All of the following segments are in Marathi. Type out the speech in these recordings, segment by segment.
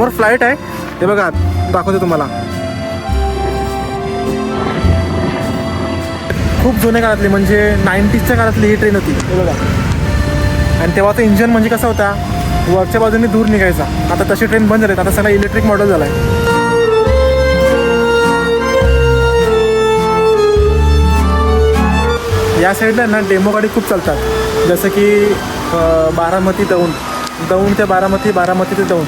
समोर फ्लाईट आहे, हे बघा दाखवतो तुम्हाला. खूप जुन्या काळातली म्हणजे 90sच्या काळातली ही ट्रेन होती, हे बघा. आणि तेव्हाचं इंजन म्हणजे कसा होता, वरच्या बाजूने दूर निघायचा. आता तशी ट्रेन बंद झाली, आता सगळा इलेक्ट्रिक मॉडेल झाला आहे. या साईडला ना डेमो गाडी खूप चालतात, जसं की बारामती दौंड ते बारामती, बारामती ते दौंड.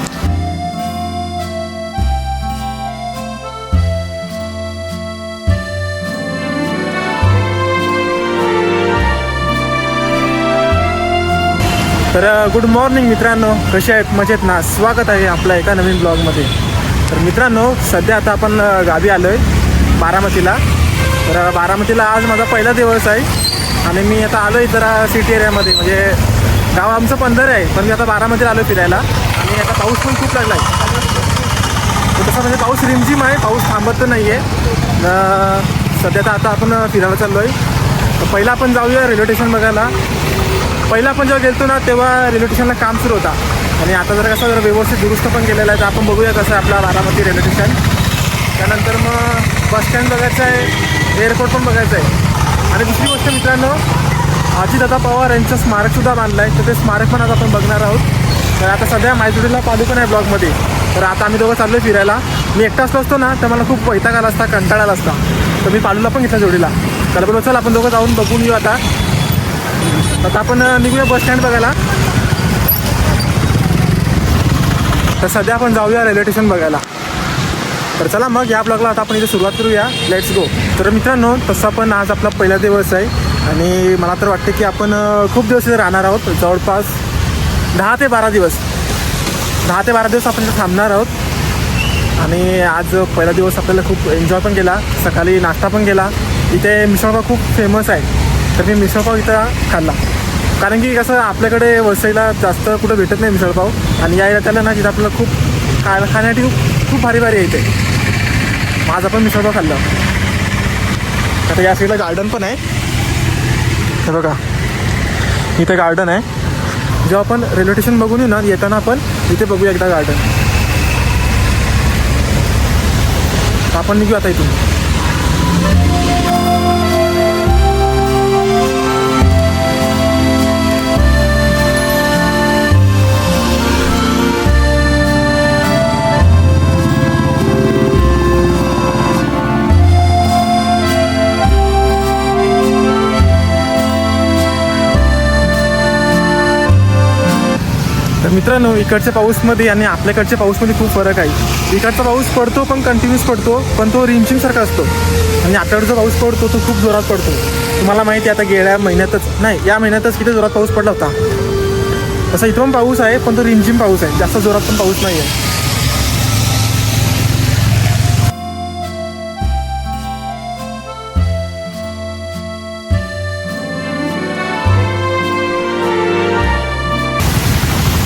तर गुड मॉर्निंग मित्रांनो, कसे आहेत, मजेत ना. स्वागत आहे आपल्या एका नवीन ब्लॉगमध्ये. तर मित्रांनो, सध्या आता आपण गावी आलो आहे बारामतीला. तर बारामतीला आज माझा पहिला दिवस आहे आणि मी आता आलो आहे जरा सिटी एरियामध्ये. म्हणजे गाव आमचं पंधर आहे, पण मी आता बारामतीला आलो फिरायला. आणि आता पाऊस पण खूप लागला आहे. तसं म्हणजे पाऊस रिमझिम आहे, पाऊस थांबत तर नाही आहे. सध्या तर आता आपण फिरायला चाललो आहे. तर पहिला आपण जाऊया रेल्वे स्टेशन बघायला. पहिला आपण जेव्हा गेलो ना तेव्हा रेल्वे स्टेशनला काम सुरू होता आणि आता जरा व्यवस्थित दुरुस्त पण केलेला आहे. तर आपण बघूया कसं आहे आपला बारामती रेल्वे स्टेशन. त्यानंतर मग बस स्टँड बघायचं आहे, एअरपोर्ट पण बघायचं आहे. आणि दुसरी गोष्ट मित्रांनो, अजितदादा पवार यांचं स्मारकसुद्धा बांधलं आहे, तर ते स्मारक पण आज आपण बघणार आहोत. तर आता सध्या मायजोडीला पालू पण आहे ब्लॉगमध्ये. तर आता आम्ही दोघं चाललो आहे फिरायला. मी एकटा असतो ना तर मला खूप वैताग आला असता, कंटाळा आला असता. तर मी पालूला पण घेतला जोडीला. तर बोललो चल आपण दोघं जाऊन बघून येऊ. आता आपण निघूया बस स्टँड बघायला. तर सध्या आपण जाऊया रेल्वे स्टेशन बघायला. तर चला मग या ब्लॉगला आता आपण इथे सुरुवात करूया. Let's go. तर मित्रांनो, तसं पण आज आपला पहिला दिवस आहे आणि मला तर वाटते की आपण खूप दिवस इथे राहणार आहोत. जवळपास 10 ते 12 दिवस आपण इथे थांबणार आहोत. आणि आज पहिला दिवस आपल्याला खूप एन्जॉय पण केला. सकाळी नाश्ता पण केला. इथे मिसळपाव खूप फेमस आहे, तर मी मिसळपाव इथं खाल्ला. कारण की कसं आपल्याकडे वसईला जास्त कुठं भेटत नाही मिसळपाव. आणि या एरियात आलं ना तिथं आपल्याला खूप खाण्यासाठी खूप भारी आहे इथे. आज आपण मिसळपाव खाल्लं. आता या साईडला गार्डन पण आहे, हे बघा इथे गार्डन आहे. जेव्हा आपण रेल्वे स्टेशन बघून येऊ ना येताना आपण इथे बघूया एकदा गार्डन. आपण निघू आता इथून. मित्रांनो, इकडच्या पाऊसमध्ये आणि आपल्याकडच्या पाऊसमध्ये खूप फरक आहे. इकडचा पाऊस पडतो पण कंटिन्यूस पडतो, पण तो रिमझिमसारखा असतो. आणि आपल्याकडे जो पाऊस पडतो तो खूप जोरात पडतो. तुम्हाला माहिती आहे, आता गेल्या महिन्यातच नाही या महिन्यातच किती जोरात पाऊस पडला होता. तसा इथं पण पाऊस आहे, पण तो रिमझिम पाऊस आहे, जास्त जोरात पण पाऊस नाही आहे.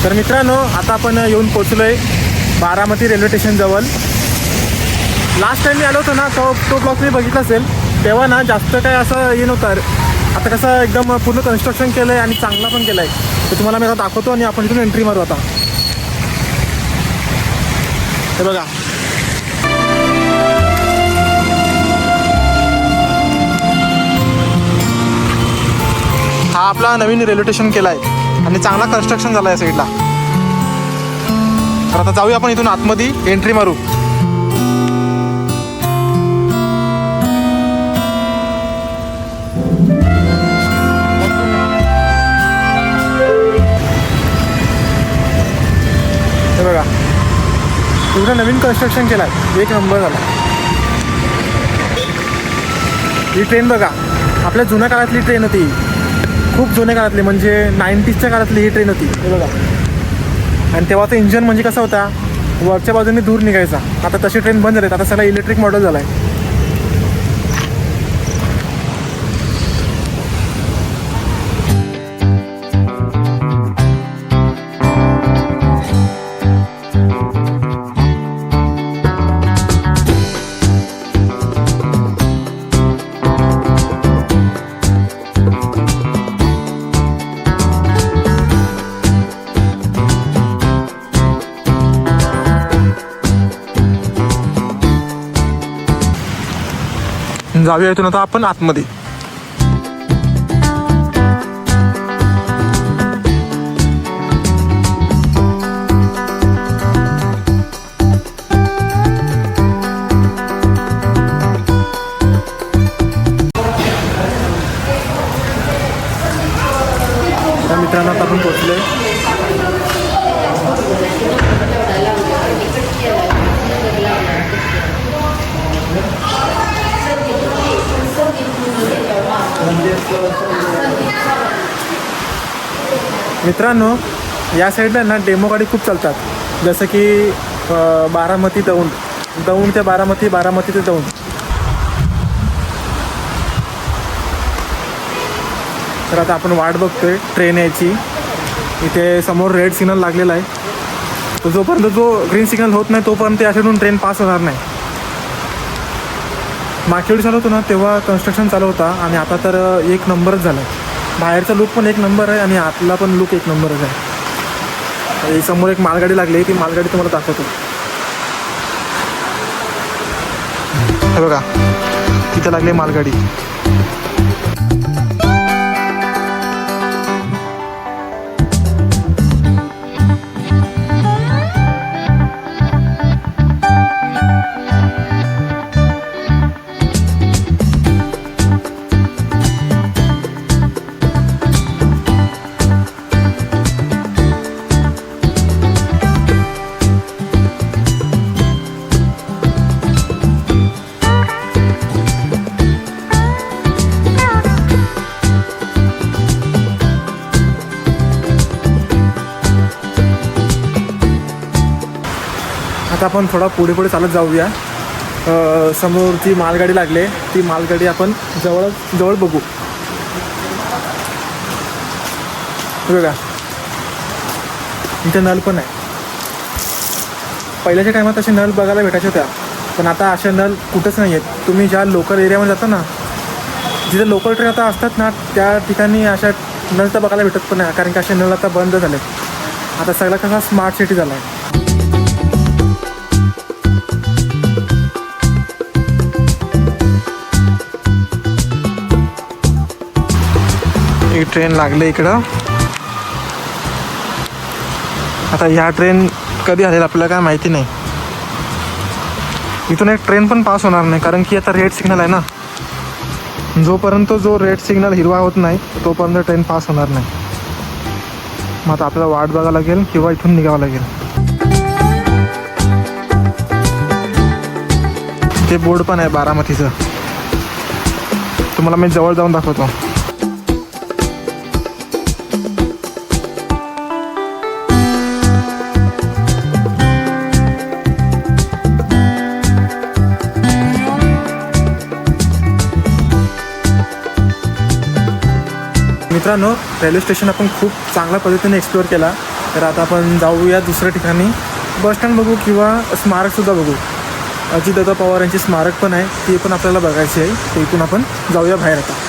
तर मित्रांनो, आता आपण येऊन पोचलो आहे बारामती रेल्वे स्टेशनजवळ. लास्ट टाईम मी आलो होतो ना तो ब्लॉग मी बघितला असेल, तेव्हा ना जास्त काय असं हे नव्हतं. आता कसं एकदम पूर्ण कन्स्ट्रक्शन केलं आहे आणि चांगला पण केला आहे. तर तुम्हाला मी आता दाखवतो आणि आपण इथून एंट्री मारू. आता हे बघा, हा आपला नवीन रेल्वे स्टेशन केला आहे आणि चांगला कन्स्ट्रक्शन झालं आहे साईडला. तर आता जाऊया आपण इथून आतमध्ये, एंट्री मारू. हे बघा, पूर्ण नवीन कन्स्ट्रक्शन केलं आहे, एक नंबर झाला. ही ट्रेन बघा, आपल्या जुन्या काळातली ट्रेन होती, खूप जुन्या काळातली म्हणजे 90sच्या काळातली ही ट्रेन होती, हे बघा. आणि तेव्हाचं इंजन म्हणजे कसा होता, वरच्या बाजूने दूर निघायचा. आता तशी ट्रेन बंद झाली, आता सगळा इलेक्ट्रिक मॉडेल झाला आहे. जाऊया इथून आता आपण आतमध्ये. मित्रांनो आता आपण पोहोचलोय. मित्रांनो या साईडला ना डेमो गाडी खूप चालतात, जसं की बारामती दौंड, दौंड ते बारामती, बारामती ते दौंड. तर आता आपण वाट बघतोय ट्रेन यायची. इथे समोर रेड सिग्नल लागलेला आहे, तर जोपर्यंत जो ग्रीन सिग्नल होत नाही तोपर्यंत या साईडून ट्रेन पास होणार नाही. मागच्या वेळी चालू होतो ना तेव्हा कन्स्ट्रक्शन चालू होता आणि आता तर एक नंबरच झाला आहे. बाहेरचा लुक पण एक नंबर आहे आणि आतला पण लुक एक नंबरच आहे. समोर एक मालगाडी लागली, ती मालगाडी तुम्हाला दाखवतो. हे बघा तिथे लागली मालगाडी. आता आपण थोडा पुढे पुढे चालत जाऊया. समोर जी मालगाडी लागली ती मालगाडी आपण जवळ बघू. बघा इथे नल पण आहे. पहिल्याच्या टायमात असे नल बघायला भेटायचे होत्या, पण आता असे नल कुठंच नाही आहेत. तुम्ही ज्या लोकल एरियामध्ये जाता ना, जिथे लोकल ट्रेन आता असतात ना, त्या ठिकाणी अशा नल तर बघायला भेटत पण नाही, कारण की असे नल आता बंद झाले. आता सगळा कसा स्मार्ट सिटी झाला आहे. एक ट्रेन लागले इकडं. आता ह्या ट्रेन कधी आलेला आपल्याला काय माहिती नाही. इथून एक ट्रेन पण पास होणार नाही, कारण की आता रेड सिग्नल आहे ना. जोपर्यंत जो रेड सिग्नल हिरवा होत नाही तोपर्यंत ट्रेन पास होणार नाही. मग आता आपल्याला वाट बघावं लागेल किंवा इथून निघावं लागेल. ते बोर्ड पण आहे बारामतीचं, तुम्हाला मी जवळ जाऊन दाखवतो. मित्रांनो रेल्वे स्टेशन आपण खूप चांगल्या पद्धतीने एक्सप्लोअर केला. तर आता आपण जाऊया दुसऱ्या ठिकाणी. बसस्टँड बघू किंवा स्मारकसुद्धा बघू. अजितदादा पवार यांची स्मारक पण आहे, ती पण आपल्याला बघायची आहे. तर इथून आपण जाऊया बाहेर. आता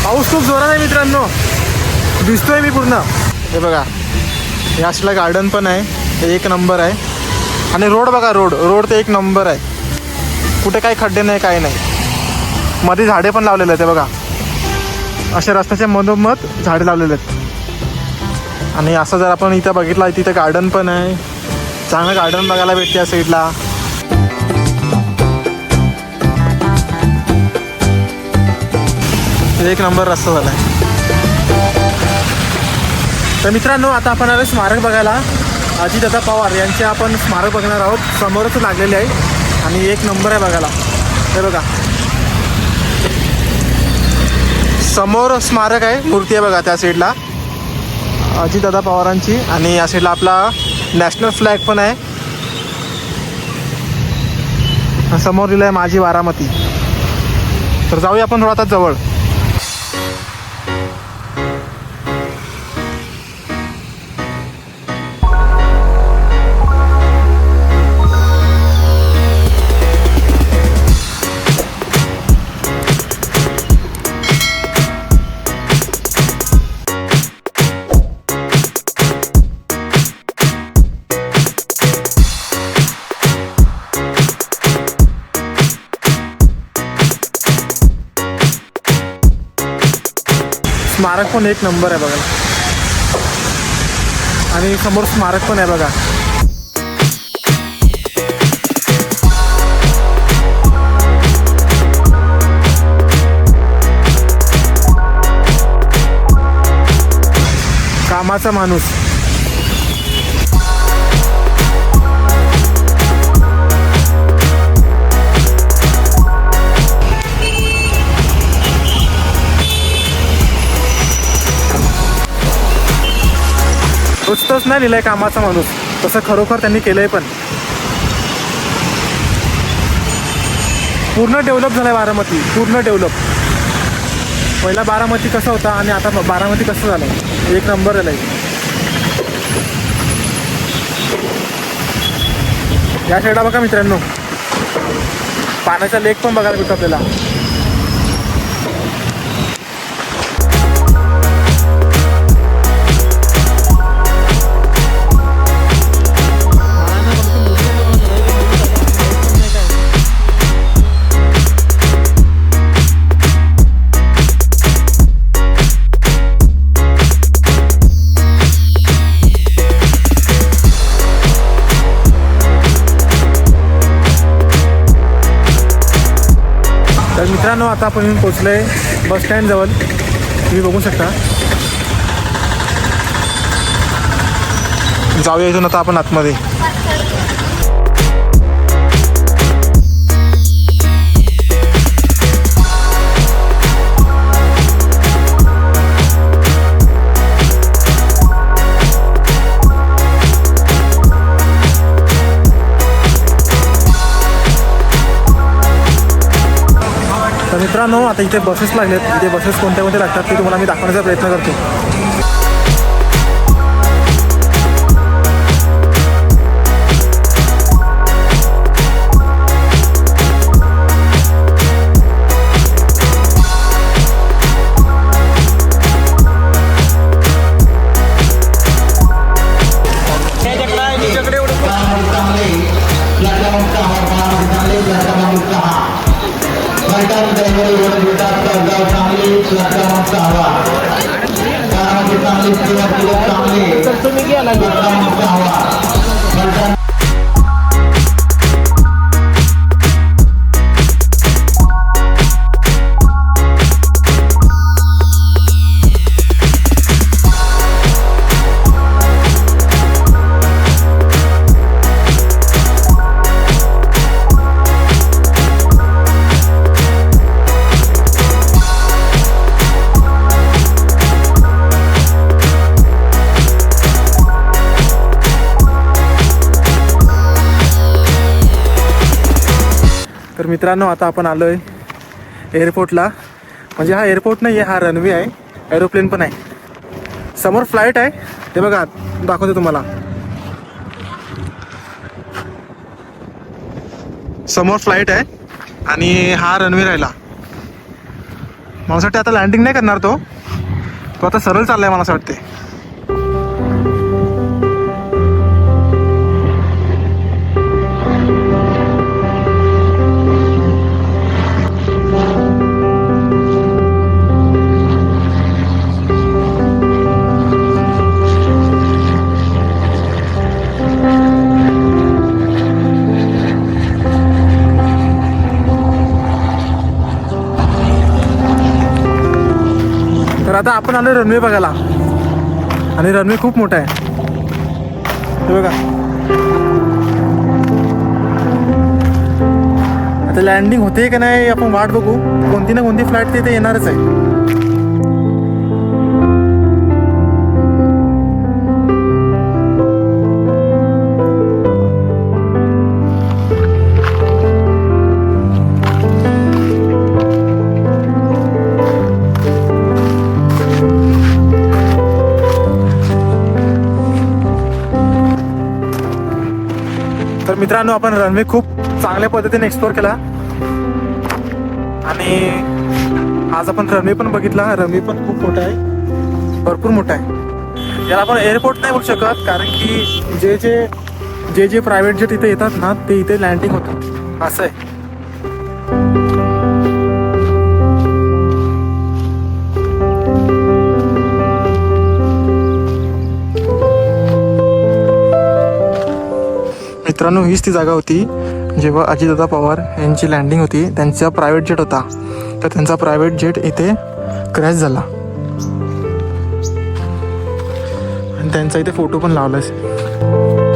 पाऊस खूप जोरात आहे मित्रांनो, दिसतोय मी पूर्ण. हे बघा या अशा गार्डन पण आहे, ते एक नंबर आहे. आणि रोड बघा, रोड ते एक नंबर आहे. कुठे काही खड्डे नाही, काही नाही. मध्ये झाडे पण लावलेले आहेत. ते बघा अशा रस्त्याच्या मधोमध झाडे लावलेले आहेत. आणि असं जर आपण इथं बघितलं तिथं गार्डन पण आहे, चांगलं गार्डन बघायला भेटते या साईडला. एक नंबर रस्ता झाला आहे. तर मित्रांनो आता आपण आलो स्मारक बघायला. अजितदादा पवार यांचे आपण स्मारक बघणार आहोत. समोरच लागलेले आहे आणि एक नंबर आहे बघायला. हे बघा समोर स्मारक आहे, मूर्ती आहे बघा त्या साईडला अजितदादा पवारांची. आणि या साईडला आपला नॅशनल फ्लॅग पण आहे. समोर लिहिलं आहे माझी बारामती. तर जाऊया आपण थोडा आता जवळ. स्मारक पण एक नंबर आहे बघा, आणि समोर स्मारक पण आहे बघा. कामाचा माणूस. नुसतंच नाही लिहिलंय कामाचा माणूस, तसं खरोखर त्यांनी केलंय पण. पूर्ण डेव्हलप झालाय बारामती, पूर्ण डेव्हलप. पहिला बारामती कसा होता आणि आता बारामती कसं झालंय, एक नंबर झालाय. या साईडला बघा मित्रांनो, पाण्याचा लेक पण बघायला भेटतो आपल्याला. तर मित्रांनो, आता आपण येऊन पोचलो आहे बस स्टँडजवळ. तुम्ही बघू शकता. जाऊया इथून आता आपण आतमध्ये. तर मित्रांनो, आता इथे बसेस लागलेत. इथे बसेस कोणत्या कोणत्या लागतात ते तुम्हाला मी दाखवण्याचा प्रयत्न करतो. तर मित्रांनो, आता आपण आलो आहे एअरपोर्टला. म्हणजे हा एअरपोर्ट नाही आहे, हा रनवे आहे. एरोप्लेन पण आहे. समोर फ्लाईट आहे, ते बघा दाखवतो तुम्हाला. समोर फ्लाईट आहे आणि हा रनवे राहिला. मला असं वाटतं आता लँडिंग नाही करणार तो आता सरळ चाललाय मला असं वाटते. तर आता आपण आलो रनवे बघायला, आणि रनवे खूप मोठा आहे. हे बघा, आता लँडिंग होते का नाही आपण वाट बघू. कोणती ना कोणती फ्लाईट तिथे येणारच आहे. तर मित्रांनो, आपण रनवे खूप चांगल्या पद्धतीने एक्सप्लोर केला, आणि आज आपण रनवे पण बघितला. रनवे पण खूप मोठा आहे, भरपूर मोठा आहे. याला आपण एअरपोर्ट नाही बोलू शकत, कारण की जे प्रायव्हेट जेट इथे येतात ना, ते इथे लँडिंग होतात, असं आहे. मित्रांनो, हीच ती जागा होती जेव्हा अजितदादा पवार यांची लँडिंग होती. त्यांचा प्रायव्हेट जेट होता, तर त्यांचा प्रायव्हेट जेट इथे क्रॅश झाला आणि त्यांचा इथे फोटो पण लावला आहे.